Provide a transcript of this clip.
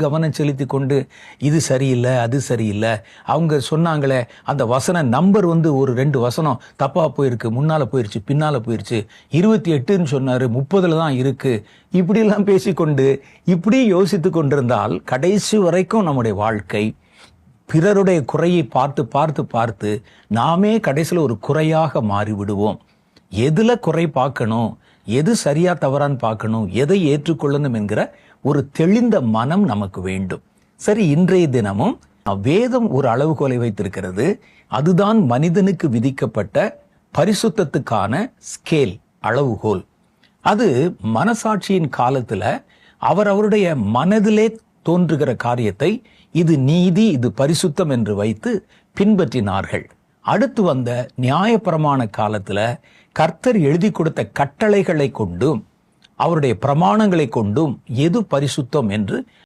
கவனம் செலுத்தி கொண்டு இது சரியில்லை அது சரியில்லை அவங்க சொன்னாங்களே அந்த வசன நம்பர் ஒரு 2 வசனம் தப்பா போயிருக்கு, முன்னால போயிருச்சு, பின்னால போயிருச்சு, 28ன்னு சொன்னாரு, 30ல தான் இருக்கு, இப்படியெல்லாம் பேசிக்கொண்டு இப்படி யோசித்து கொண்டிருந்தால் கடைசி வரைக்கும் நம்முடைய வாழ்க்கை பிறருடைய குறையை பார்த்து பார்த்து பார்த்து நாமே கடைசியில் ஒரு குறையாக மாறிவிடுவோம். எதுல குறை பார்க்கணும், எது சரியா தவறான்னு பார்க்கணும், எதை ஏற்றுக்கொள்ளணும் என்கிற ஒரு தெளிந்த மனம் நமக்கு வேண்டும். சரி, இன்றைய தினமும் வேதம் ஒரு அளவுகோலை வைத்திருக்கிறது. அதுதான் மனிதனுக்கு விதிக்கப்பட்ட பரிசுத்தத்துக்கான ஸ்கேல், அளவுகோல். அது மனசாட்சியின் காலத்துல அவருடைய மனதிலே தோன்றுகிற காரியத்தை இது நீதி, இது பரிசுத்தம் என்று வைத்து பின்பற்றினார்கள். அடுத்து வந்த நியாயப்பிரமாண காலத்துல கர்த்தர் எழுதி கொடுத்த கட்டளைகளை கொண்டும் அவருடைய பிரமாணங்களை கொண்டும் எது பரிசுத்தம் என்று